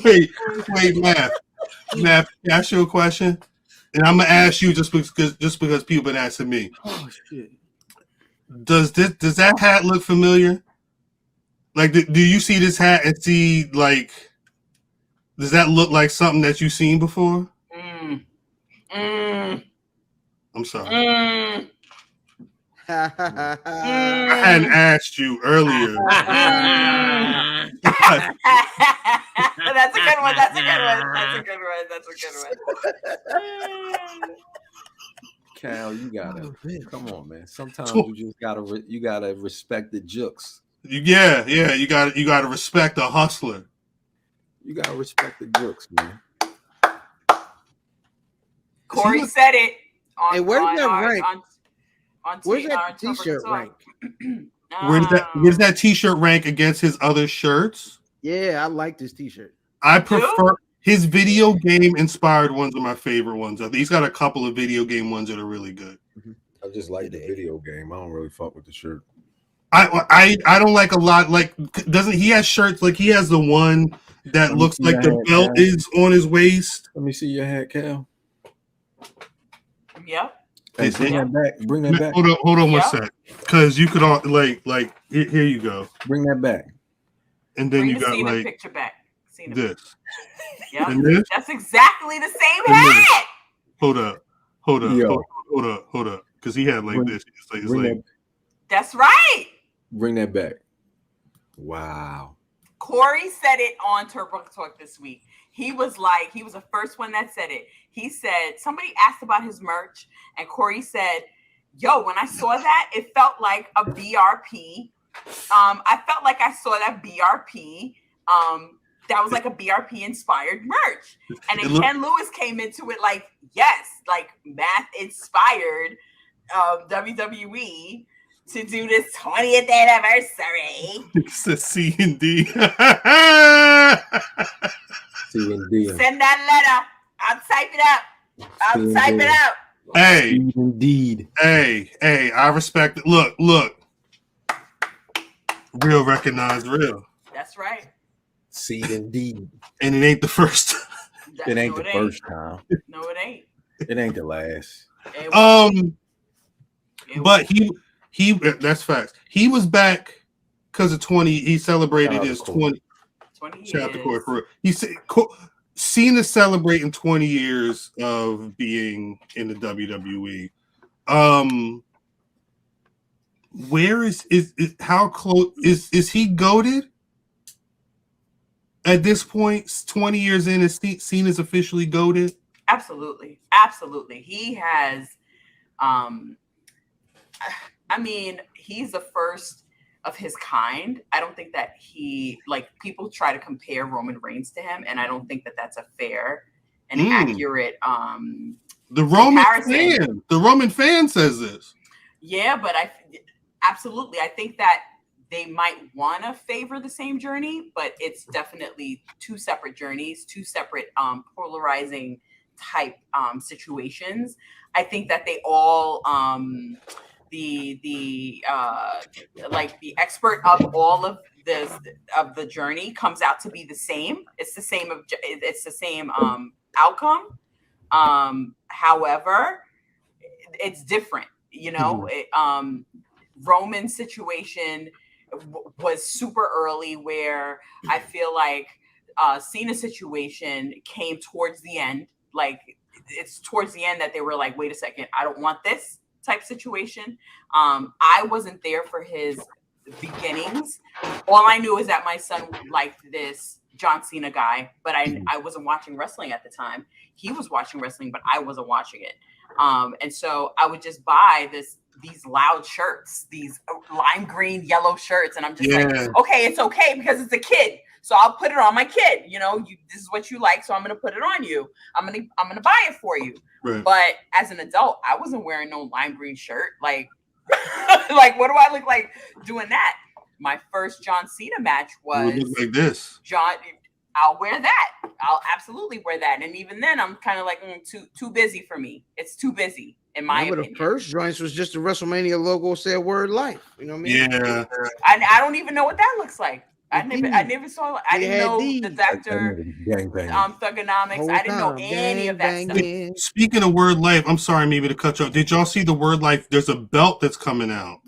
Wait, Matt. Matt, can I ask you a question? And I'm gonna ask you just because people been asking me. Oh shit! Does that hat look familiar? Like, do you see this hat and see like? Does that look like something that you've seen before? I'm sorry. I hadn't asked you earlier. That's a good one. Cal, you gotta come on, man. Sometimes you just gotta respect the jokes. Yeah, you gotta respect a hustler. You gotta respect the jokes, man. Corey said it. Hey, where's that rank? Where's that t-shirt rank? Where does that t-shirt rank against his other shirts? Yeah, I like this t-shirt. I prefer his video game inspired ones are my favorite ones. He's got a couple of video game ones that are really good. I just like the video game. I don't really fuck with the shirt. I don't like a lot. Like, doesn't he has shirts like he has the one that looks like the belt is on his waist? Let me see your hat, Cal. Yep. Hey, bring that back. Hold on one sec, because you could all like here you go. Bring that back, and then bring you got Cena like picture back. Cena this. Yeah, this? That's exactly the same hat. Hold up, because he had like this. It's like that's right. Bring that back. Wow. Corey said it on Turbo Talk this week. He was the first one that said it. He said, somebody asked about his merch, and Corey said, yo, when I saw that, it felt like a BRP. I felt like I saw that BRP. That was like a BRP inspired merch. And then Ken Lewis came into it like, yes, like math inspired WWE to do this 20th anniversary. It's a C&D. C&D. Send that letter. I'll type it up. Hey. Indeed. Hey, I respect it. Look. Real recognize real. That's right. Seed indeed. And it ain't the first. It ain't the first time. No, it ain't. It ain't the last. But he that's facts. He was back because of 20. He celebrated his 20 chapter court career. He said Cena celebrating 20 years of being in the WWE. Where is how close is he goated? At this point, 20 years in, is Cena's officially goated? Absolutely. He has I mean, he's the first of his kind. I don't think that people try to compare Roman Reigns to him, and I don't think that that's a fair and accurate the Roman fan says this. Yeah, but absolutely. I think that they might want to favor the same journey, but it's definitely two separate journeys, two separate polarizing type situations. I think that they all the expert of all of this of the journey comes out to be the same. It's the same outcome. However, it's different. You know, Roman's situation was super early, where I feel like Cena's situation came towards the end. Like, it's towards the end that they were like, wait a second, I don't want this type situation. I wasn't there for his beginnings. All I knew is that my son liked this John Cena guy, but I wasn't watching wrestling at the time. He was watching wrestling, but I wasn't watching it. And so I would just buy these loud shirts, these lime green, yellow shirts. And I'm just like, okay, it's okay because it's a kid. So I'll put it on my kid. You know, this is what you like, so I'm going to put it on you. I'm going to buy it for you. Right. But as an adult, I wasn't wearing no lime green shirt. Like, like, what do I look like doing that? My first John Cena match was look like this. I'll wear that. I'll absolutely wear that. And even then, I'm kind of like, too busy for me. It's too busy, in my opinion. The first joints was just the WrestleMania logo said "Word Life." You know what I mean? Yeah. I don't even know what that looks like. I never saw. I didn't know the Dr. Thugonomics. I didn't know any of that stuff. Speaking of Word Life, I'm sorry, maybe to cut you off. Did y'all see the Word Life? There's a belt that's coming out.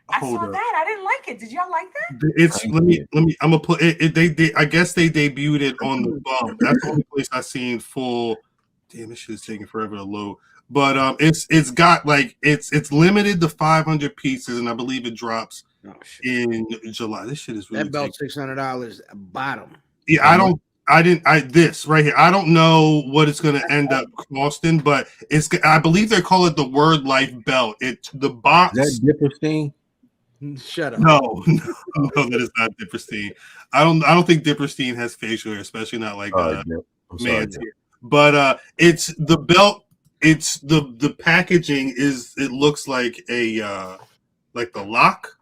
I saw that. I didn't like it. Did y'all like that? It's let me. I'm gonna put it. They I guess they debuted it on the bump. That's the only place I seen full. Damn, this shit is taking forever to load. But it's got like it's limited to 500 pieces, and I believe it drops in July. This shit is really that belt $600 bottom. Yeah, this right here. I don't know what it's going to end up costing, but I believe they call it the Word Life belt. The box. Is that Dipperstein? Shut up. No, that is not Dipperstein. I don't think Dipperstein has facial hair, especially not like man's hair. But it's the belt. It's the packaging is. It looks like a like the lock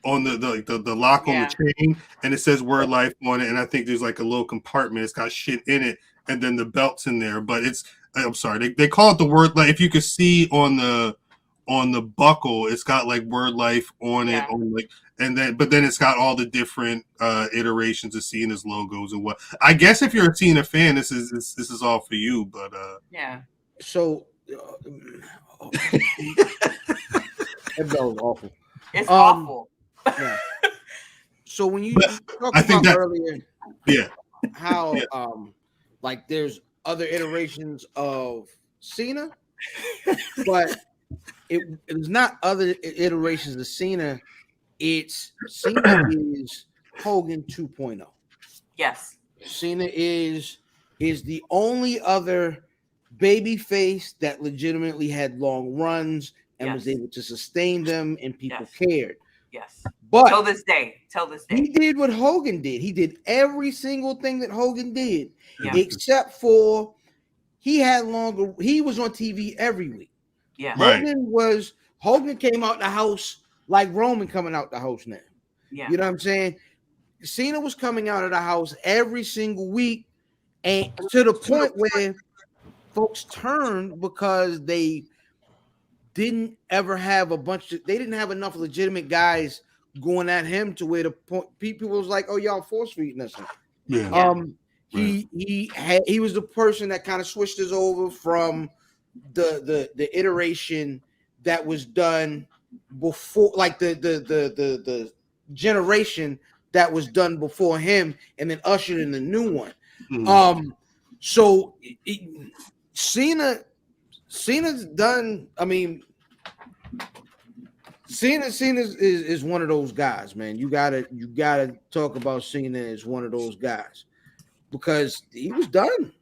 on the lock on the chain, and it says Word Life on it. And I think there's like a little compartment. It's got shit in it, and then the belt's in there. But I'm sorry, they call it the Word Life. If you could see on the buckle, it's got like Word Life on it, but then it's got all the different iterations of Cena's logos and what. I guess if you're a Cena fan, this is all for you. But yeah. So that was awful. It's awful. Yeah. So when you talked about earlier, how like there's other iterations of Cena, but it's not other iterations of Cena. It's Cena is Hogan 2.0. Yes. Cena is the only other baby face that legitimately had long runs and was able to sustain them, and people cared. Yes. But till this day. He did what Hogan did. He did every single thing that Hogan did, except for he was on TV every week. Yeah. Hogan came out the house like Roman coming out the house now. Yeah. You know what I'm saying? Cena was coming out of the house every single week, and to the point where folks turned because they didn't ever have they didn't have enough legitimate guys going at him to where the point people was like, oh, y'all force feeding us. Yeah. He was the person that kind of switched us over from the iteration that was done before, like the generation that was done before him, and then ushered in the new one. So Cena's done. I mean, Cena is one of those guys, man. You gotta talk about Cena as one of those guys because he was done.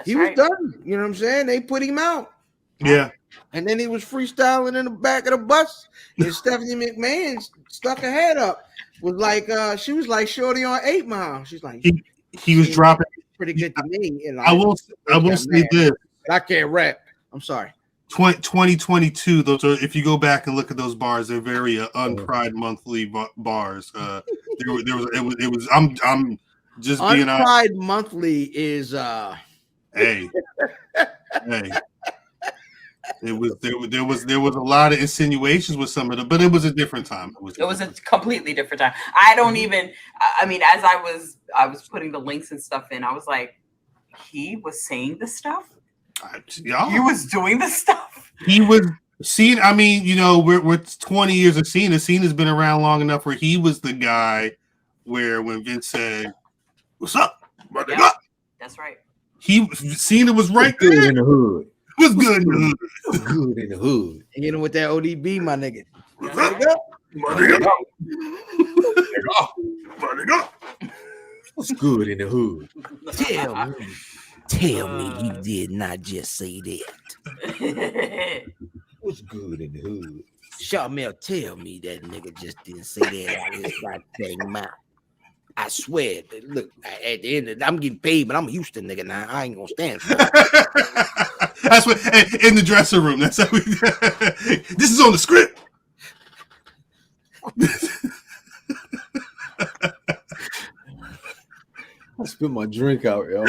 He was done. You know what I'm saying? They put him out. Yeah. And then he was freestyling in the back of the bus, and Stephanie McMahon stuck her head up. Was like, she was like Shorty on 8 Mile. She's like, he was dropping pretty good to me. And I will say this. I can't rap. I'm sorry. 2022. Those are, if you go back and look at those bars, they're very Unpride Monthly bars. I'm just being honest. Unpride Monthly is hey. There was a lot of insinuations with some of them, but it was a different time. It was a completely different time. I mean, as I was putting the links and stuff in, I was like, he was saying this stuff. He was doing this stuff. He was seen. I mean, we're 20 years of Cena. Cena's been around long enough where he was the guy where when Vince said, "What's up?" That's right. Cena was right there in the hood. Was good in the hood. Good in the hood. And you know with that ODB, my nigga. What's good in the hood? Tell me you did not just say that. What's good in the hood? Sharmell, tell me that nigga just didn't say that out of his goddamn mouth. I swear. Look, at the end of it, I'm getting paid, but I'm a Houston nigga now. I ain't gonna stand for it. That's what in the dressing room. That's how we. This is on the script. I spit my drink out, yo.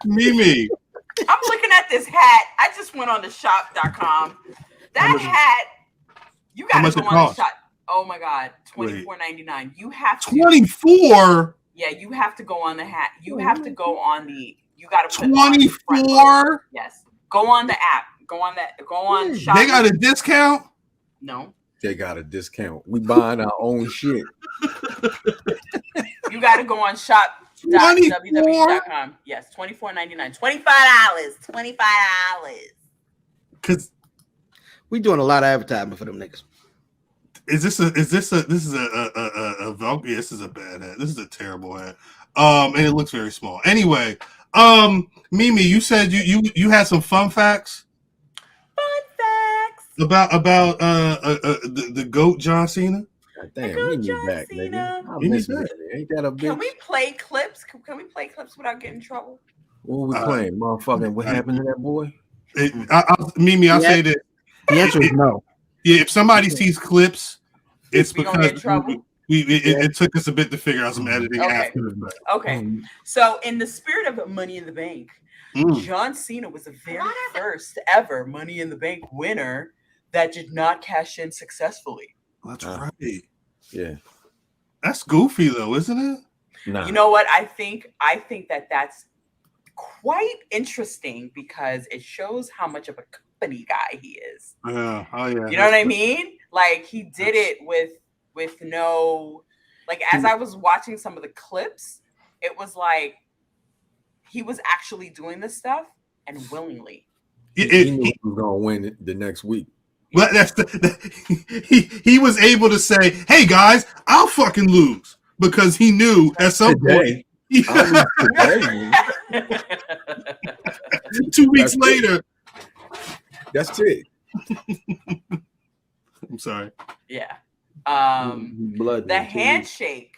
Mimi. I'm looking at this hat. I just went on to shop.com. That hat, You got to go on the shot. Oh my God, $24.99. You have to 24. Yeah, you have to go on the hat. You have to go on the. You got to put 24. Yes, go on the app. Go on. Shop. They got a discount. No, they got a discount. We buying our own shit. You got to go on shop.www.com. Yes, $24.99. $25. Because we doing a lot of advertisement for them niggas. This is a bad ad. This is a terrible ad. And it looks very small. Anyway, Mimi, you said you had some fun facts. About the GOAT John Cena. God damn, Mimi back, nigga. Ain't that a bitch? Can we play clips? Can we play clips without getting in trouble? What we playing, motherfucking? What happened to that boy? Mimi, I'll say that. The answer is no. Yeah, if somebody sees clips, it's we because it took us a bit to figure out some editing after the fact. Okay. So in the spirit of Money in the Bank, John Cena was the very first ever Money in the Bank winner that did not cash in successfully. That's right. Yeah. That's goofy though, isn't it? Nah. You know what? I think that's quite interesting because it shows how much of a company guy he is. Yeah. Oh yeah. You know what I mean? Like he did it with no, like as I was watching some of the clips, it was like he was actually doing this stuff and willingly. He knew he was gonna win the next week. Well, he was able to say, "Hey guys, I'll fucking lose," because he knew at some point. 2 weeks later. That's it. I'm sorry. Yeah. The handshake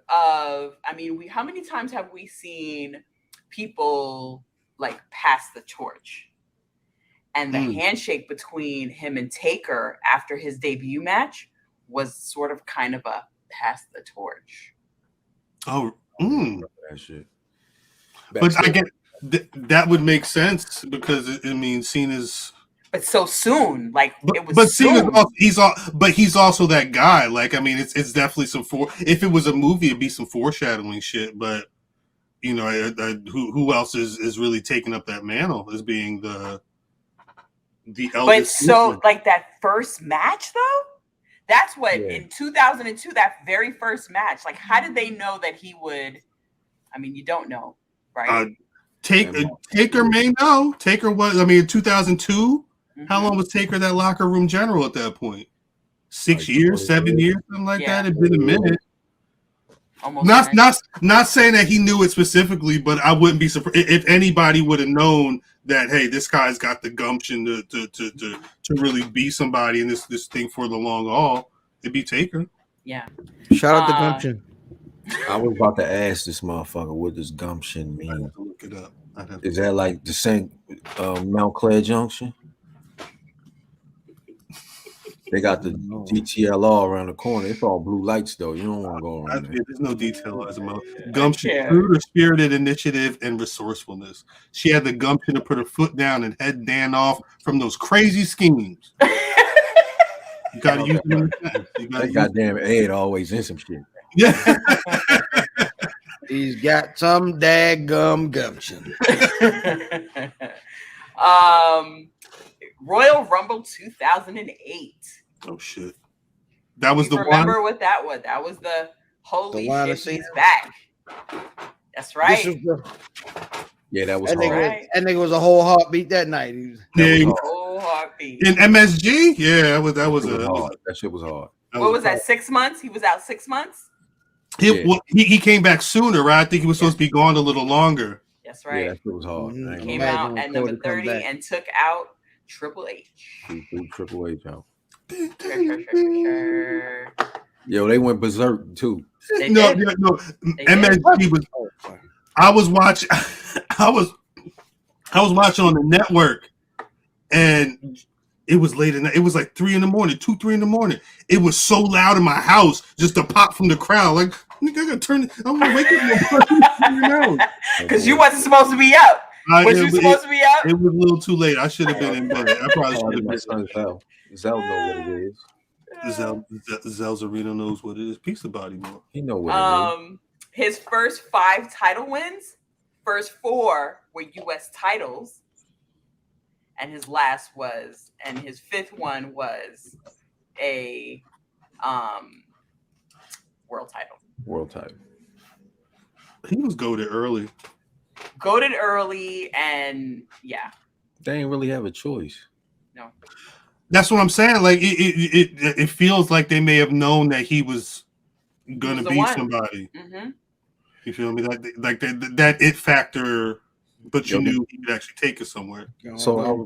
of, I mean, how many times have we seen people like pass the torch? And the handshake between him and Taker after his debut match was sort of kind of a pass the torch. Oh, that shit. But I get that would make sense because it means Cena's. But so soon, like it was. But soon. He's also that guy. Like I mean, it's definitely some if it was a movie, it'd be some foreshadowing shit. But you know, who else is really taking up that mantle as being the eldest? But so like that first match though, that's what in 2002. That very first match, like how did they know that he would? I mean, you don't know, right? Taker may know. Taker was. I mean, in 2002. How long was Taker that locker room general at that point? 6 years, 7 years, something like that. It'd been a minute. Almost not saying that he knew it specifically, but I wouldn't be surprised if anybody would have known that. Hey, this guy's got the gumption to really be somebody in this thing for the long haul. It'd be Taker. Yeah. Shout out to gumption. I was about to ask this motherfucker what does gumption mean. I have to look it up. Is that like the St. Mount Clair Junction? They got the DTLR around the corner. It's all blue lights, though. You don't want to go around there. There's no detail as about gumption, true spirited initiative, and resourcefulness. She had the gumption to put her foot down and head Dan off from those crazy schemes. You got to use them. That goddamn Ed always in some shit. Yeah. He's got some daggum gumption. Royal Rumble 2008. Oh shit! That was the one. Remember what that was? That was the holy shit. He's back. That's right. Yeah, that was hard. That nigga was a whole heartbeat that night. A whole heartbeat. In MSG, yeah, that was hard. That shit was hard. What was that? 6 months? He was out 6 months. He came back sooner, right? I think he was supposed to be gone a little longer. That's right. Yeah, that shit was hard. He came out at number 30 and took out Triple H. He threw Triple H out. Sure. Yo, they went berserk too. No. MSG was. I was watching. I was watching on the network, and it was late at night. It was like 3 in the morning, 2-3 in the morning. It was so loud in my house, just a pop from the crowd. Like, nigga, I gotta turn it. I'm gonna wake up because you wasn't supposed to be up. Was you supposed to be up? It was a little too late. I should have been in bed. I probably should have been. Zell know what it is. Zelzarino knows what it is. Pizza body more. He know what it is. His first 5 title wins, first 4 were U.S. titles, and his 5th one was a world title. World title. He was goated early. And yeah. They ain't really have a choice. No. That's what I'm saying. Like it feels like they may have known that he was gonna be somebody. Mm-hmm. You feel me? That it factor, but you knew he could actually take us somewhere. So I was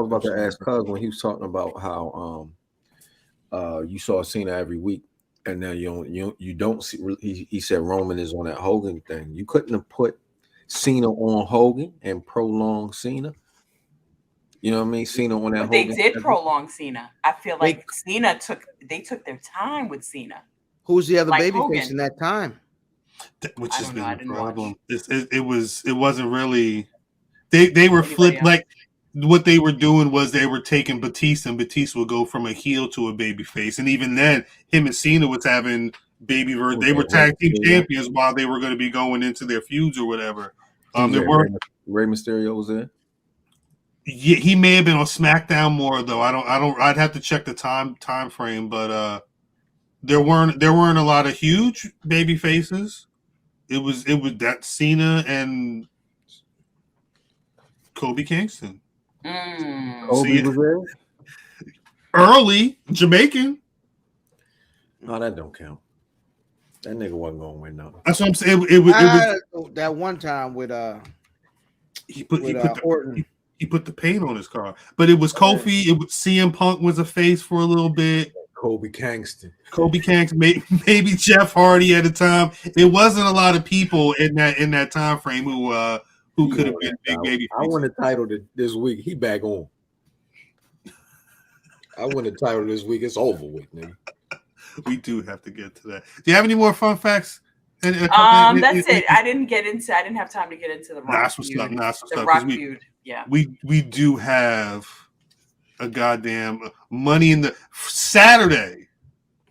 about to ask Cuz when he was talking about how you saw Cena every week, and now you don't see. He said Roman is on that Hogan thing. You couldn't have put Cena on Hogan and prolong Cena. You know what I mean? Cena on that. But they did prolong Cena. I feel like they took their time with Cena. Who's the other babyface in that time? Which has been the problem. It wasn't really. They were flipped. Like what they were doing was they were taking Batista, and Batista would go from a heel to a babyface, and even then, him and Cena was having baby version. They were tag team champions while they were going to be going into their feuds or whatever. Rey Mysterio was there. Yeah, he may have been on SmackDown more though. I'd have to check the time frame, but there weren't a lot of huge baby faces. It was that Cena and Kobe Kingston. Kobe was there? Early Jamaican. No, that don't count. That nigga wasn't gonna win nothing. That's what I'm saying. It was that one time with Orton. He put the paint on his car, but it was Kofi. It was CM Punk was a face for a little bit. Kobe Kingston, maybe Jeff Hardy at the time. There wasn't a lot of people in that time frame who could have been big baby. I won the title this week. He back on. I won the title this week. It's over with, nigga. We do have to get to that. Do you have any more fun facts? That's it. I didn't have time to get into the Rock feud. Rock feud. Yeah. We do have a goddamn Money in the Saturday.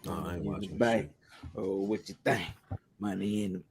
I ain't watching. Bang. Oh, what you think? Money in